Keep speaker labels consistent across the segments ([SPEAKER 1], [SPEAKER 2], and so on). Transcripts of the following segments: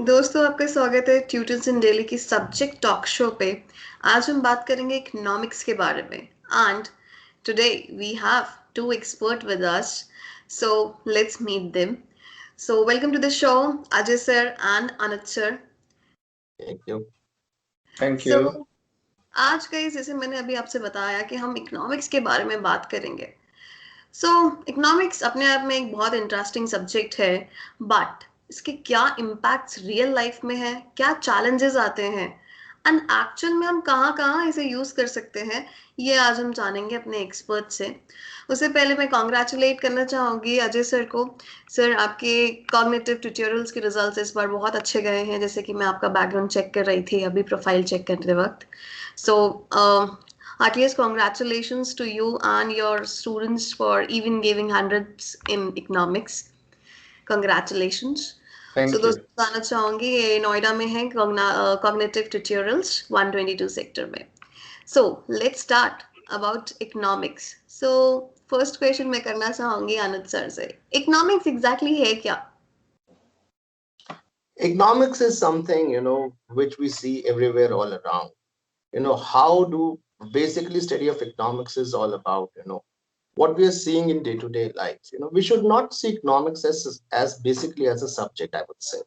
[SPEAKER 1] दोस्तों आपका स्वागत है ट्यूटर्स इन डेली की सब्जेक्ट टॉक शो पे। आज हम बात करेंगे इकोनॉमिक्स के बारे में and today we have two expert with us, so let's meet them. So welcome to the show Ajay sir and Anuj sir.
[SPEAKER 2] Thank you. Thank
[SPEAKER 1] so
[SPEAKER 2] you.
[SPEAKER 1] आज का जैसे मैंने अभी आपसे बताया कि हम इकोनॉमिक्स के बारे में बात करेंगे। सो इकोनॉमिक्स अपने आप में एक बहुत इंटरेस्टिंग सब्जेक्ट है, बट इसके क्या इम्पैक्ट्स रियल लाइफ में है, क्या चैलेंजेस आते हैं एंड एक्चुअल में हम कहाँ कहाँ इसे यूज कर सकते हैं, ये आज हम जानेंगे अपने एक्सपर्ट से। उससे पहले मैं कॉन्ग्रेचुलेट करना चाहूंगी अजय सर को। सर आपके कॉग्निटिव ट्यूटोरियल्स के रिजल्ट्स इस बार बहुत अच्छे गए हैं, जैसे कि मैं आपका बैकग्राउंड चेक कर रही थी अभी प्रोफाइल चेक करते वक्त। सो heartiest congratulations to you and your students for even giving hundreds in economics. Congratulations. So
[SPEAKER 2] Thank you.
[SPEAKER 1] दोस्तों बताना चाहूंगी ये नोएडा में है कॉग्निटिव ट्यूटोरियल्स 122 सेक्टर में। So let's start about economics. So first question मैं करना चाहूंगी अनुज सर से, इकोनॉमिक्स एग्जैक्टली है क्या?
[SPEAKER 2] Economics is something, which we see everywhere all around. How do basically study of economics is all about, what we are seeing in day-to-day life. We should not see economics as basically as a subject, I would say,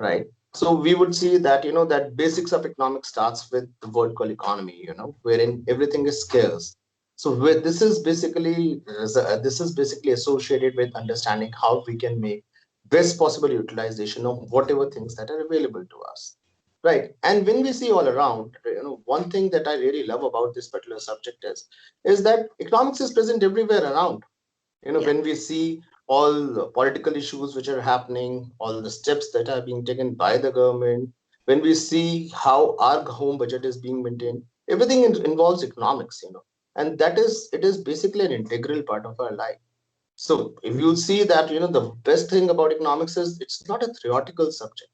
[SPEAKER 2] right? So we would see that, that basics of economics starts with the word called economy, wherein everything is scarce. So this is basically associated with understanding how we can make best possible utilization of whatever things that are available to us, right? And when we see all around, one thing that I really love about this particular subject is that economics is present everywhere around.
[SPEAKER 1] Yeah.
[SPEAKER 2] When we see all the political issues which are happening, all the steps that are being taken by the government, when we see how our home budget is being maintained, everything involves economics, and it is basically an integral part of our life. So if you'll see that, the best thing about economics is it's not a theoretical subject.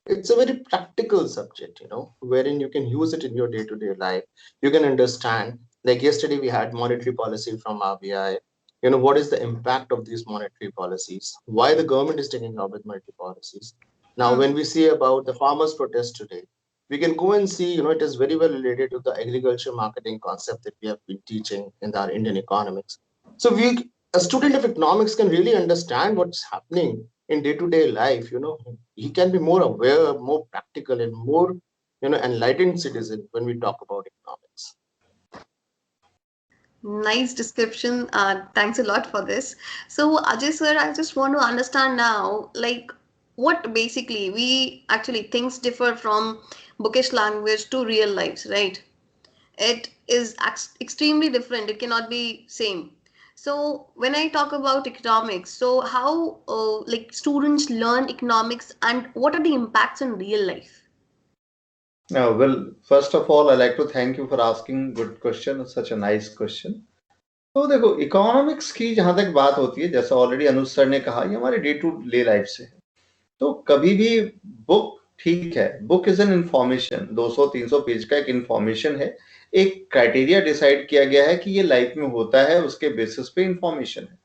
[SPEAKER 2] It's a very practical subject, wherein you can use it in your day-to-day life. You can understand, like yesterday we had monetary policy from RBI. What is the impact of these monetary policies? Why the government is taking up with monetary policies? Now, when we see about the farmers' protest today, we can go and see, it is very well related to the agriculture marketing concept that we have been teaching in our Indian economics. So a student of economics can really understand what's happening in day-to-day life. He can be more aware, more practical, and more, enlightened citizen when we talk about economics.
[SPEAKER 1] Nice description. Thanks a lot for this. So, Ajay sir, I just want to understand now, like, what basically we actually things differ from bookish language to real lives, right? It is extremely different. It cannot be same. So, when I talk about economics, so how like students learn economics and what are the impacts in real life?
[SPEAKER 3] Well, first of all, I like to thank you for asking good question, such a nice question. तो देखो economics की जहां तक बात होती है, जैसा already अनुज sir ने कहा, ये हमारे डे टू डे लाइफ से है। तो कभी भी बुक ठीक है, book is an information, 200-300 page का एक इंफॉर्मेशन है, एक क्राइटेरिया डिसाइड किया गया है कि ये लाइफ में होता है, उसके बेसिस पे इंफॉर्मेशन है।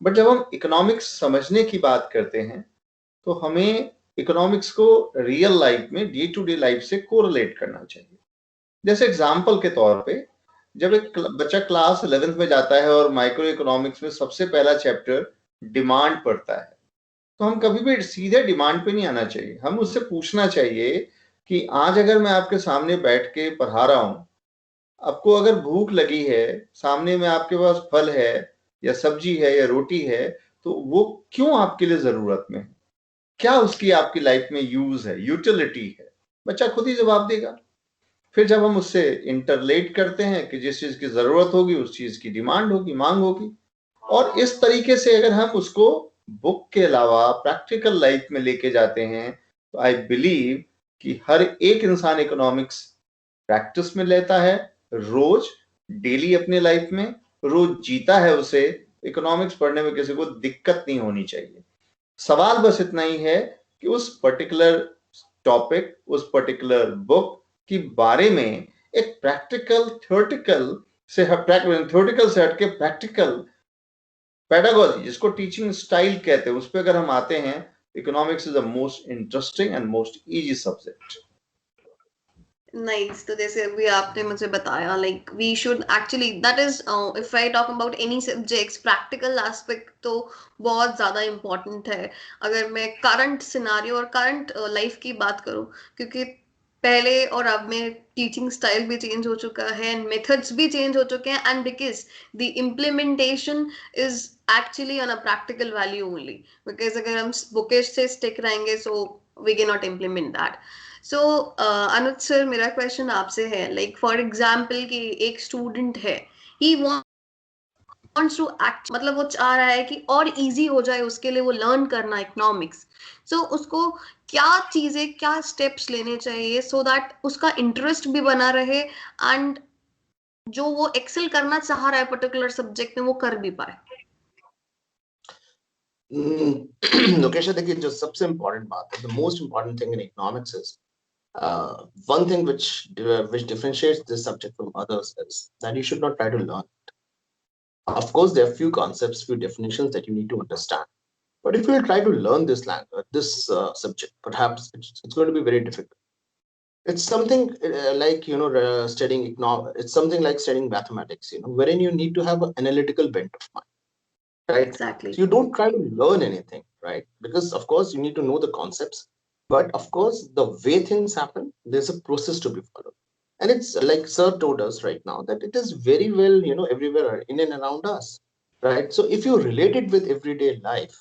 [SPEAKER 3] बट जब हम इकोनॉमिक्स समझने की बात करते हैं तो हमें इकोनॉमिक्स को रियल लाइफ में, डे टू डे लाइफ से कोरिलेट करना चाहिए। जैसे एग्जाम्पल के तौर पे, जब एक बच्चा क्लास 11th में जाता है और माइक्रो इकोनॉमिक्स में सबसे पहला चैप्टर डिमांड पढ़ता है, तो हम कभी भी सीधे डिमांड पे नहीं आना चाहिए। हम उससे पूछना चाहिए कि आज अगर मैं आपके सामने बैठ के पढ़ा रहा हूं, आपको अगर भूख लगी है, सामने में आपके पास फल है या सब्जी है या रोटी है, तो वो क्यों आपके लिए जरूरत में है, क्या उसकी आपकी लाइफ में यूज है, यूटिलिटी है, बच्चा खुद ही जवाब देगा। फिर जब हम उससे इंटरलेट करते हैं कि जिस चीज की जरूरत होगी उस चीज की डिमांड होगी, मांग होगी, और इस तरीके से अगर हम उसको बुक के अलावा प्रैक्टिकल लाइफ में लेके जाते हैं, तो आई बिलीव कि हर एक इंसान इकोनॉमिक्स प्रैक्टिस में लेता है, रोज डेली अपने लाइफ में रोज जीता है, उसे इकोनॉमिक्स पढ़ने में किसी को दिक्कत नहीं होनी चाहिए। सवाल बस इतना ही है कि उस पर्टिकुलर टॉपिक, उस पर्टिकुलर बुक के बारे में एक प्रैक्टिकल थ्योरेटिकल से हटके प्रैक्टिकल पेडागोजी, जिसको टीचिंग स्टाइल कहते हैं, उस पर अगर हम आते हैं economics is the most interesting and most easy subject.
[SPEAKER 1] Nice. तो जैसे अभी आपने मुझे बताया like we should actually that is if I talk about any subjects practical aspect तो बहुत ज़्यादा इम्पोर्टेंट है। अगर मैं करंट सिनारियो और करंट लाइफ की बात करूँ, क्योंकि पहले और अब में टीचिंग स्टाइल भी चेंज हो चुका है एंड मेथड्स भी चेंज हो चुके हैं and because the implementation is actually on a practical value only. Because अगर हम बुकिश से स्टिक रहेंगे so we can not implement that. So Anuj sir, मेरा क्वेश्चन आपसे है लाइक फॉर एग्जाम्पल कि एक स्टूडेंट है, ही वांट्स टू एक्ट, मतलब वो चाह रहा है कि और इजी हो जाए उसके लिए वो लर्न करना इकोनॉमिक्स। सो उसको क्या चीजें, क्या स्टेप्स लेने चाहिए सो दैट उसका इंटरेस्ट भी बना रहे एंड जो वो एक्सेल करना चाह रहा है पर्टिकुलर सब्जेक्ट में वो कर भी पाए?
[SPEAKER 2] लोकेशा, देखिए जो सबसे इम्पोर्टेंट बात है, the most important thing in economics is one thing which differentiates this subject from others is that you should not try to learn. Of course, there are few concepts, few definitions that you need to understand. But if you try to learn this language, this subject, perhaps it's going to be very difficult. It's something like studying it's something like studying mathematics, wherein you need to have an analytical bent of mind, right?
[SPEAKER 1] Exactly.
[SPEAKER 2] So you don't try to learn anything, right? Because of course you need to know the concepts, but of course the way things happen, there's a process to be followed. And it's like Sir told us right now that it is very well, everywhere in and around us, right? So if you relate it with everyday life,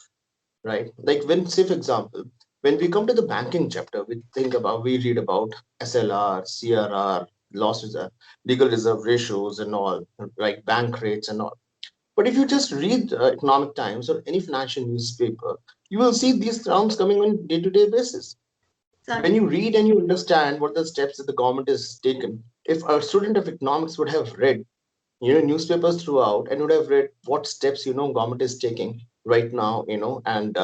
[SPEAKER 2] right? Like when, say, for example, when we come to the banking chapter, we read about SLR, CRR, loss reserve, legal reserve ratios, and all, like bank rates and all. But if you just read Economic Times or any financial newspaper, you will see these terms coming on day-to-day basis. When you read and you understand what the steps that the government has taken, if a student of economics would have read newspapers throughout and would have read what steps government is taking right now, and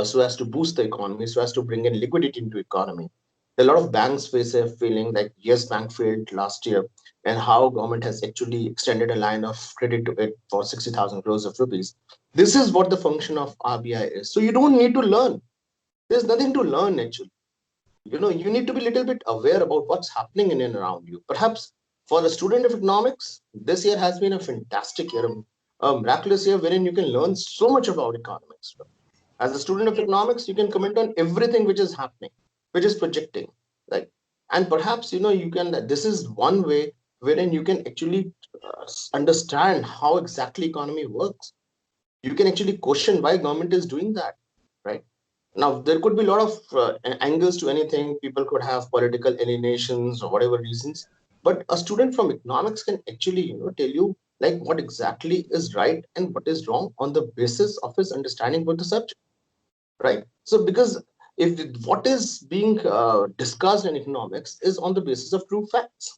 [SPEAKER 2] so as to boost the economy, so as to bring in liquidity into economy. A lot of banks face a feeling like Yes Bank failed last year, and how government has actually extended a line of credit to it for 60,000 crores of rupees. This is what the function of RBI is. So you don't need to learn. There's nothing to learn actually. You need to be a little bit aware about what's happening in and around you. Perhaps for a student of economics, this year has been a fantastic year, a miraculous year wherein you can learn so much about economics. As a student of economics, you can comment on everything which is happening, which is projecting, right? And perhaps you can. This is one way wherein you can actually understand how exactly economy works. You can actually question why government is doing that, right? Now there could be a lot of angles to anything. People could have political alienations or whatever reasons, but a student from economics can actually tell you like what exactly is right and what is wrong on the basis of his understanding about the subject, right? So because if what is being discussed in economics is on the basis of true facts,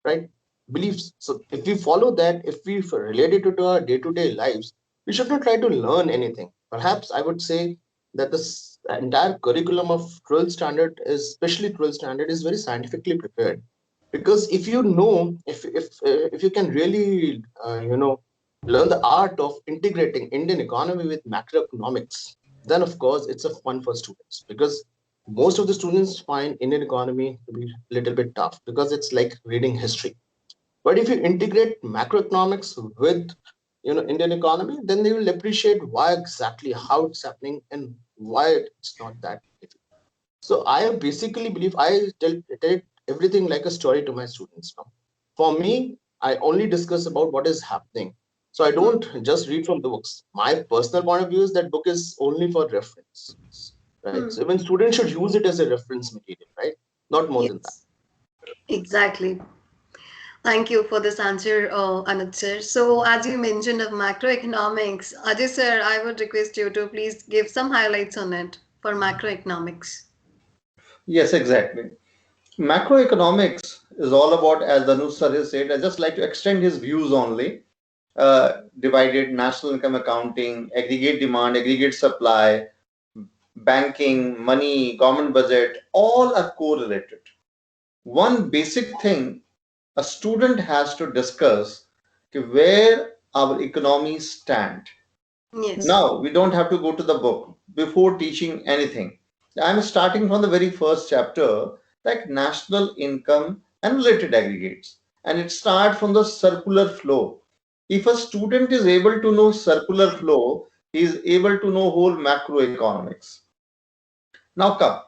[SPEAKER 2] right? Beliefs. So if we follow that, if we relate it to our day-to-day lives, we should not try to learn anything. Perhaps I would say that this entire curriculum of 12th standard is, especially 12th standard, is very scientifically prepared. Because if you know, if you can really learn the art of integrating Indian economy with macroeconomics, then of course it's a fun for students, because most of the students find Indian economy to be a little bit tough because it's like reading history. But if you integrate macroeconomics with Indian economy, then they will appreciate why exactly how it's happening and why it's not that difficult. So I basically believe I tell everything like a story to my students now. For me, I only discuss about what is happening. So I don't just read from the books. My personal point of view is that book is only for reference, right? So even students should use it as a reference material, right? Not more than that.
[SPEAKER 1] Yes, exactly. Thank you for this answer, Anuj sir. So, as you mentioned of macroeconomics, Ajay sir, I would request you to please give some highlights on it for macroeconomics.
[SPEAKER 3] Yes, exactly. Macroeconomics is all about, as Anuj sir has said, I just like to extend his views only. Divided national income accounting, aggregate demand, aggregate supply, banking, money, government budget, all are correlated. One basic thing a student has to discuss where our economies stand.
[SPEAKER 1] Yes.
[SPEAKER 3] Now we don't have to go to the book before teaching anything. I'm starting from the very first chapter, like national income and related aggregates. And it starts from the circular flow. If a student is able to know circular flow, he is able to know whole macroeconomics. Now come,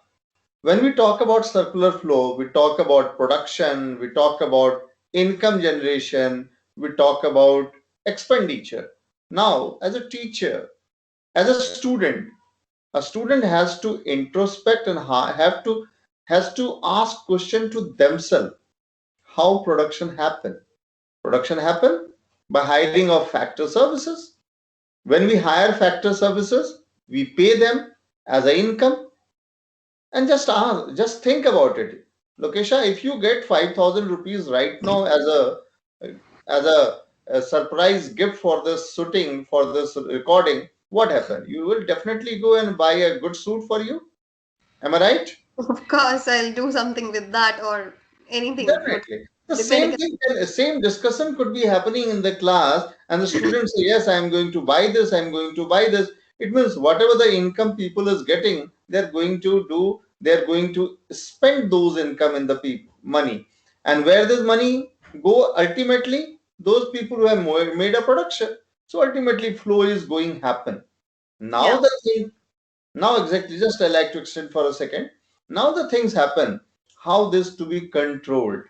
[SPEAKER 3] when we talk about circular flow, we talk about production, we talk about income generation, we talk about expenditure. Now, as a teacher, as a student has to introspect and has to ask question to themselves. How production happen? Production happen by hiring of factor services. When we hire factor services, we pay them as an income. And just think about it. Lokesha, if you get 5,000 rupees right now as a surprise gift for this shooting, for this recording, what happened? You will definitely go and buy a good suit for you. Am I right?
[SPEAKER 1] Of course, I'll do something with that or anything,
[SPEAKER 3] Definitely. The
[SPEAKER 1] depending.
[SPEAKER 3] same thing, the same discussion could be happening in the class, and the students say, yes, I am going to buy this, I am going to buy this. It means whatever the income people is getting, they're going to spend those income in the money. And where this money go ultimately, those people who have made a production. So ultimately flow is going happen. Now
[SPEAKER 1] Yeah.
[SPEAKER 3] the thing Now exactly, just I like to extend for a second. Now the things happen, how this to be controlled.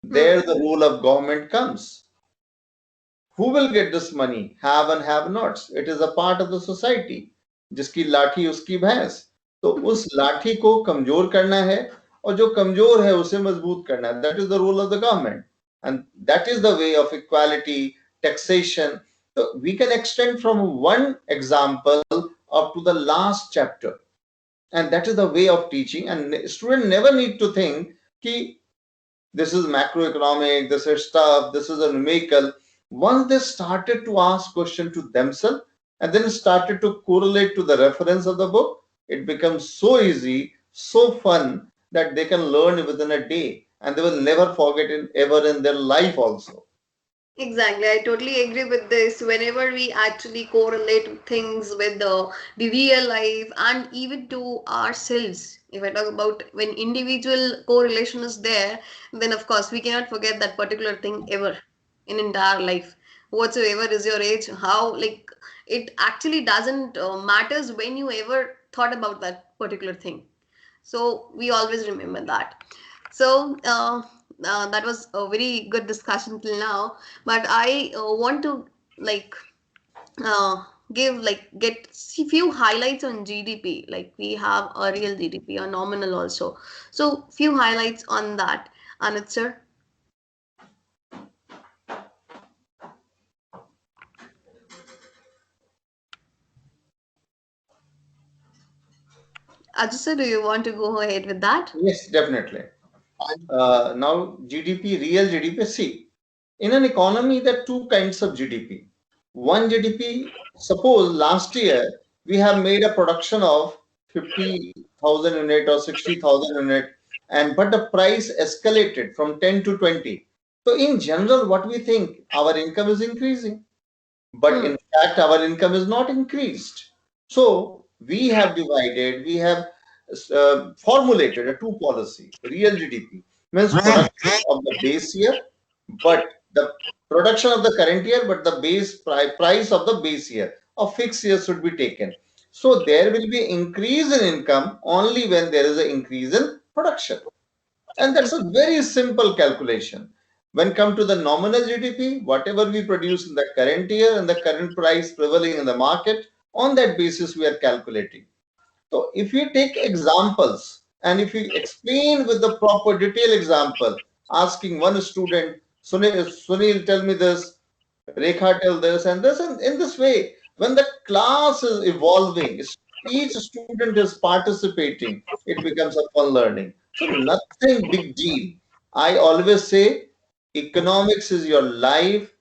[SPEAKER 1] Hmm.
[SPEAKER 3] There the role of government comes. Who will get this money? Have and have nots. It is a part of the society. जिसकी लाठी उसकी भैंस. तो उस लाठी को कमजोर करना है और जो कमजोर है उसे मजबूत करना है. That is the role of the government. And that is the way of equality, taxation. So we can extend from one example up to the last chapter. And that is the way of teaching, and student never need to think ki this is macroeconomic, this is stuff, this is a numerical. Once they started to ask question to themselves and then started to correlate to the reference of the book, it becomes so easy, so fun that they can learn within a day and they will never forget it ever in their life also.
[SPEAKER 1] Exactly, I totally agree with this. Whenever we actually correlate things with the real life and even to ourselves, if I talk about when individual correlation is there, then of course we cannot forget that particular thing ever in entire life. Whatsoever is your age, how like it actually doesn't matters when you ever thought about that particular thing. So we always remember that. So that was a very good discussion till now. But I want to like uh, give like get few highlights on GDP. Like we have a real GDP, a nominal also. So few highlights on that, Anuj sir. Ajay sir, do you want to go ahead with that?
[SPEAKER 3] Yes, definitely.
[SPEAKER 2] And
[SPEAKER 3] Now GDP, real GDP. See, in an economy, there are two kinds of GDP. One GDP, suppose last year we have made a production of 50,000 unit or 60,000 unit, and but the price escalated from 10 to 20. So in general, what we think, our income is increasing, but
[SPEAKER 1] Hmm.
[SPEAKER 3] in fact our income is not increased. So we have divided, we have formulated a two policy. Real GDP means production of the base year, but the production of the current year, but the base price of the base year of fixed year should be taken. So there will be increase in income only when there is an increase in production. And that's a very simple calculation. When come to the nominal GDP, whatever we produce in the current year and the current price prevailing in the market, on that basis we are calculating. So if we take examples and if we explain with the proper detail example, asking one student, Sunil, tell me this, Rekha tell this and this, and in this way, when the class is evolving, each student is participating, it becomes a fun learning. So nothing big deal. I always say economics is your life.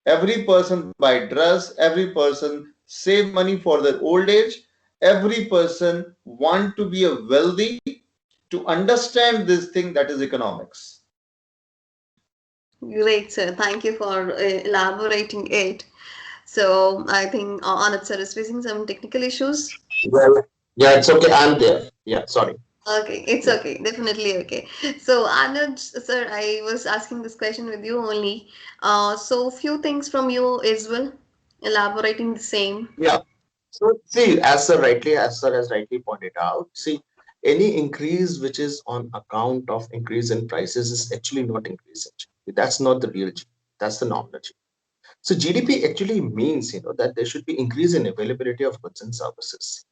[SPEAKER 3] Every person buy dress, every person save money for their old age, every person want to be a wealthy to understand this thing that is economics.
[SPEAKER 1] Great, sir. Thank you for elaborating it. So I think Anuj sir is facing some technical issues.
[SPEAKER 2] Well, yeah, it's okay. I'm there. Yeah, sorry.
[SPEAKER 1] Okay, it's
[SPEAKER 2] Yeah.
[SPEAKER 1] okay, definitely okay. So Anuj sir, I was asking this question with you only. So few things from you as well, elaborating the same.
[SPEAKER 2] Yeah. So see, as sir has rightly pointed out, see, any increase which is on account of increase in prices is actually not increase in GDP. That's not the real GDP. That's the nominal GDP. So GDP actually means, that there should be increase in availability of goods and services.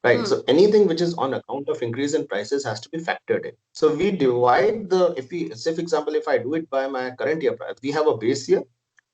[SPEAKER 2] Right.
[SPEAKER 1] Hmm.
[SPEAKER 2] So anything which is on account of increase in prices has to be factored in. So we divide if we say, for example, if I do it by my current year price, we have a base year,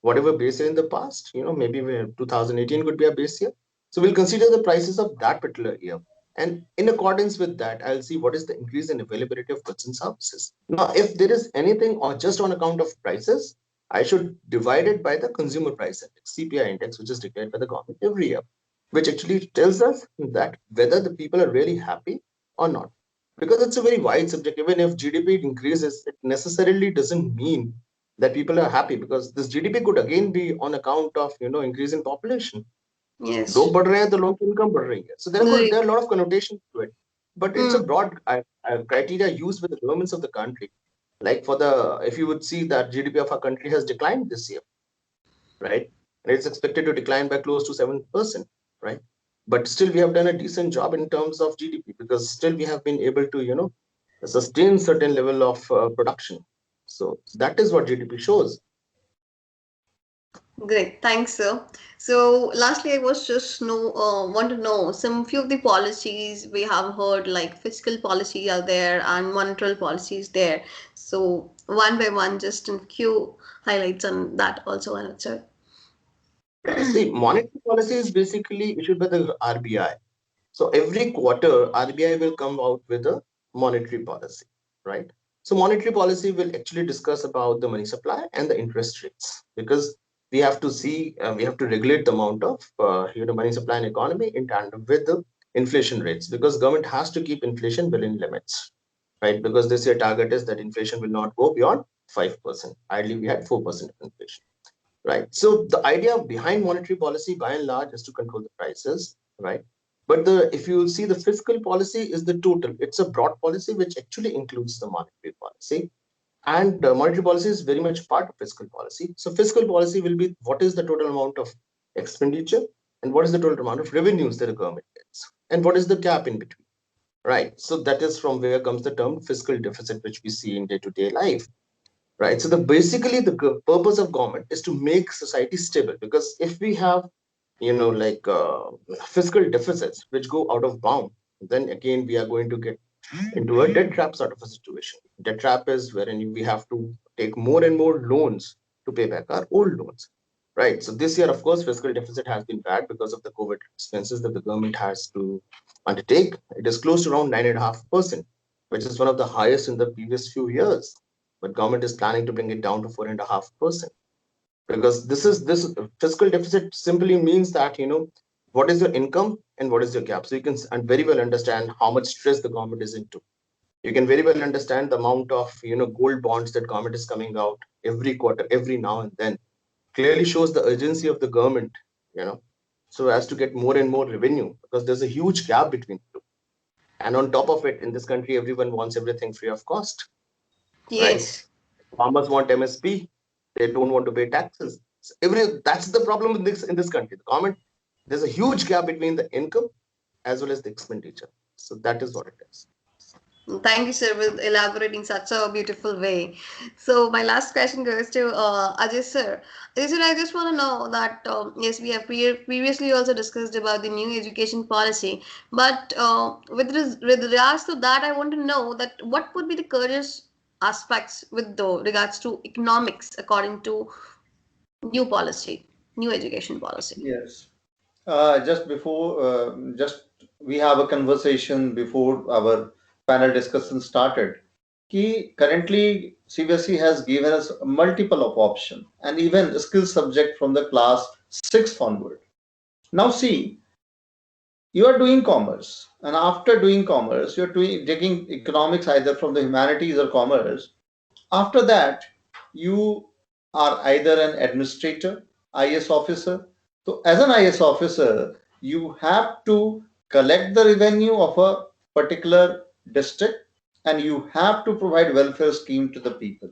[SPEAKER 2] whatever base year in the past, maybe 2018 could be a base year. So we'll consider the prices of that particular year. And in accordance with that, I'll see what is the increase in availability of goods and services. Now, if there is anything or just on account of prices, I should divide it by the consumer price index, CPI index, which is declared by the government every year, which actually tells us that whether the people are really happy or not. Because it's a very wide subject. Even if GDP increases, it necessarily doesn't mean that people are happy, because this GDP could again be on account of increase in population. लोग
[SPEAKER 1] Yes.
[SPEAKER 2] बढ़ रहे हैं तो लोगों की income बढ़ रही है. So therefore
[SPEAKER 1] Right.
[SPEAKER 2] there are a lot of connotations to it, but it's
[SPEAKER 1] Hmm.
[SPEAKER 2] a broad criteria used by the governments of the country. Like if you would see that GDP of our country has declined this year, right? And it's expected to decline by close to 7%, right? But still, we have done a decent job in terms of GDP, because still we have been able to, sustain certain level of production. So that is what GDP shows.
[SPEAKER 1] Great, thanks, sir. So, lastly, I was just want to know some few of the policies we have heard, like fiscal policy are there and monetary policy is there. So, one by one, just a few highlights on that also, Anuj sir.
[SPEAKER 2] Yeah, see, monetary policy is basically issued by the RBI. So every quarter, RBI will come out with a monetary policy, right? So monetary policy will actually discuss about the money supply and the interest rates, because we have to regulate the amount of money supply and economy in tandem with the inflation rates, because government has to keep inflation within limits, right? Because this year target is that inflation will not go beyond 5%. Ideally, we had 4% inflation. Right. So the idea behind monetary policy, by and large, is to control the prices, right? But if you see, the fiscal policy is the total. It's a broad policy which actually includes the monetary policy, and monetary policy is very much part of fiscal policy. So fiscal policy will be what is the total amount of expenditure and what is the total amount of revenues that the government gets, and what is the gap in between, right? So that is from where comes the term fiscal deficit, which we see in day-to-day life, right? So basically the purpose of government is to make society stable, because if we have like fiscal deficits which go out of bound, then again we are going to get into a debt trap sort of a situation. Debt trap is wherein we have to take more and more loans to pay back our old loans, right? So this year, of course, fiscal deficit has been bad because of the COVID expenses that the government has to undertake. It is close to around 9.5%, which is one of the highest in the previous few years. But government is planning to bring it down to 4.5%, because this fiscal deficit simply means that what is your income and what is your gap. So you can and very well understand how much stress the government is into. You can very well understand the amount of gold bonds that government is coming out every quarter, every now and then. Clearly shows the urgency of the government, you know so as to get more and more revenue, because there's a huge gap between the two. And on top of it, in this country, everyone wants everything free of cost, right?
[SPEAKER 1] Yes.
[SPEAKER 2] Farmers want MSP, they don't want to pay taxes. So that's the problem in this country. The government, there's a huge gap between the income as well as the expenditure. So that is what it is.
[SPEAKER 1] Thank you, sir, for elaborating such a beautiful way. So my last question goes to Ajay sir. Ajay sir, I just want to know that yes, we have previously also discussed about the new education policy, but with regards to that, I want to know that what would be the curious aspects with the regards to economics according to new policy, new education policy.
[SPEAKER 3] Yes. Just before, just we have a conversation before our panel discussion started. Currently CBSE has given us multiple of option and even skill subject from the class 6 onward. Now see, you are doing commerce, and after doing commerce, you're taking economics either from the humanities or commerce. After that, you are either an administrator, IS officer, So as an IS officer, you have to collect the revenue of a particular district and you have to provide welfare scheme to the people.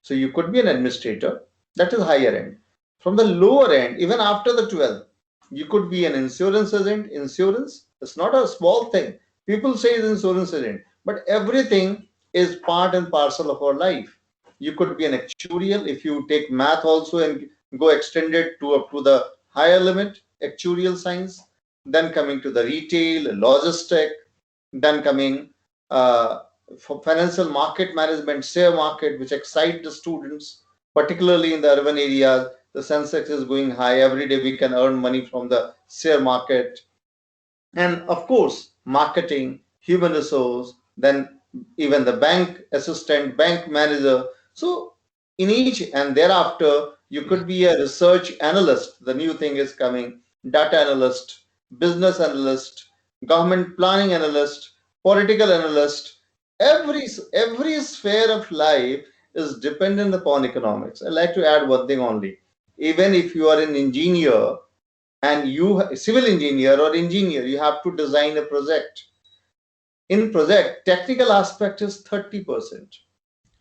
[SPEAKER 3] So you could be an administrator, that is higher end. From the lower end, even after the 12th, you could be an insurance agent. Insurance, it's not a small thing. People say it's insurance agent, but everything is part and parcel of our life. You could be an actuarial if you take math also and go extended to up to the higher limit, actuarial science, then coming to the retail, logistic, then coming for financial market management, share market, which excite the students, particularly in the urban areas. The Sensex is going high. Every day we can earn money from the share market. And of course, marketing, human resource, then even the bank assistant, bank manager. So in each and thereafter, you could be a research analyst. The new thing is coming, data analyst, business analyst, government planning analyst, political analyst. Every sphere of life is dependent upon economics. I like to add one thing only. Even if you are an engineer, and you civil engineer or engineer, you have to design a project. In project, technical aspect is 30%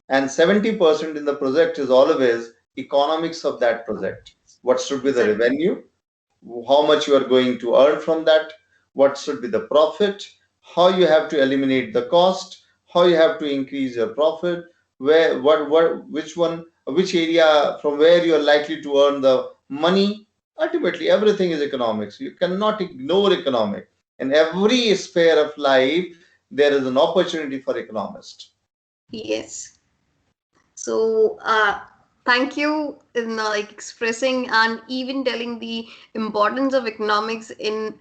[SPEAKER 3] and 70% in the project is always economics of that project. What should be the
[SPEAKER 1] Exactly.
[SPEAKER 3] revenue, how much you are going to earn from that, what should be the profit, how you have to eliminate the cost, how you have to increase your profit, where which one, which area from where you are likely to earn the money. Ultimately, everything is economics. You cannot ignore economic. In every sphere of life, there is an opportunity for economists.
[SPEAKER 1] Yes. So, thank you in like expressing and even telling the importance of economics in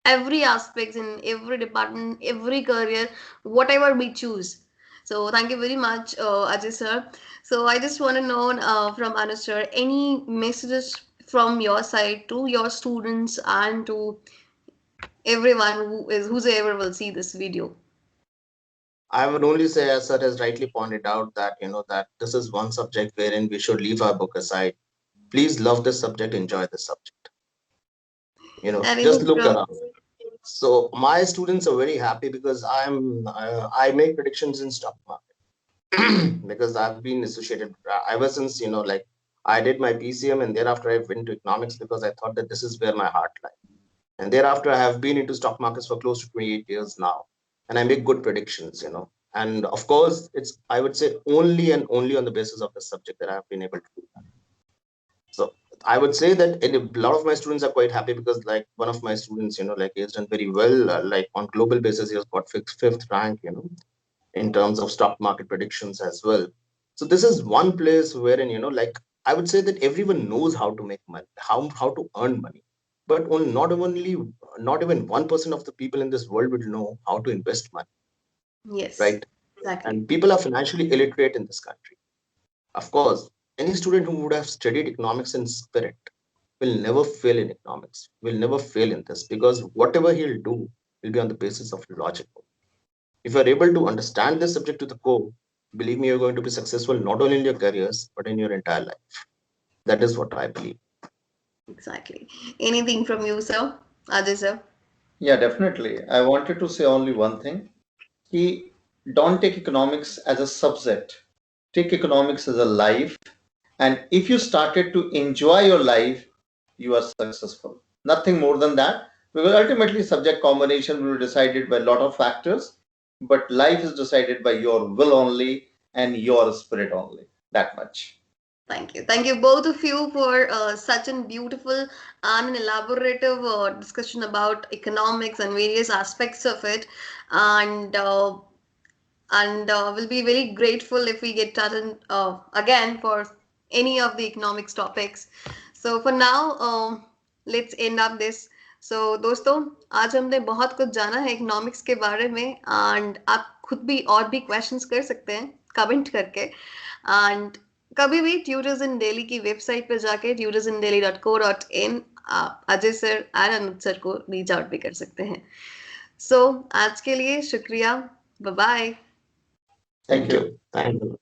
[SPEAKER 1] every aspects, in every department, every career, whatever we choose. So, thank you very much, Ajay sir. So, I just want to know from Anuj sir, any messages from your side to your students and to everyone who's ever will see this video.
[SPEAKER 2] I would only say, as sir has rightly pointed out, that that this is one subject wherein we should leave our book aside. Please love this subject, enjoy this subject. Just
[SPEAKER 1] Anything
[SPEAKER 2] look
[SPEAKER 1] from
[SPEAKER 2] around. So my students are very happy because I make predictions in stock market because I've been associated ever since like I did my PCM and thereafter I went to economics because I thought that this is where my heart lies. And thereafter I have been into stock markets for close to 28 years now, and I make good predictions. And of course, it's I would say only and only on the basis of the subject that I have been able to do that. So I would say that a lot of my students are quite happy because like one of my students, like he's done very well. Like on global basis, he has got fifth rank, in terms of stock market predictions as well. So this is one place wherein, like I would say that everyone knows how to make money, how to earn money. But not even 1% of the people in this world will know how to invest money,
[SPEAKER 1] yes,
[SPEAKER 2] right?
[SPEAKER 1] exactly.
[SPEAKER 2] And people are financially illiterate in this country. Of course, any student who would have studied economics in spirit will never fail in economics, will never fail in this because whatever he'll do will be on the basis of logic. If you're able to understand this subject to the core, believe me, you're going to be successful not only in your careers, but in your entire life. That is what I believe.
[SPEAKER 1] Exactly. Anything from you, sir? Ajay, sir?
[SPEAKER 3] Yeah, definitely. I wanted to say only one thing. Ki don't take economics as a subject. Take economics as a life. And if you started to enjoy your life, you are successful. Nothing more than that. Because ultimately, subject combination will be decided by a lot of factors, but life is decided by your will only and your spirit only. That much.
[SPEAKER 1] Thank you. Thank you, both of you, for such a beautiful and an elaborative discussion about economics and various aspects of it. And we'll be very grateful if we get started again for any of the economics topics. So for now, let's end up this. So दोस्तों, आज हमने बहुत कुछ जाना है economics के बारे में एंड आप खुद भी और भी क्वेश्चंस कर सकते हैं कमेंट करके एंड कभी भी ट्यूटर्स इन दिल्ली की वेबसाइट पर जाके tutorsindelhi.co.in आप Ajay sir and Anuj sir को रीच आउट भी कर सकते हैं सो आज के लिए शुक्रिया bye bye
[SPEAKER 3] Thank
[SPEAKER 2] Thank
[SPEAKER 3] you.
[SPEAKER 2] you. Thank you.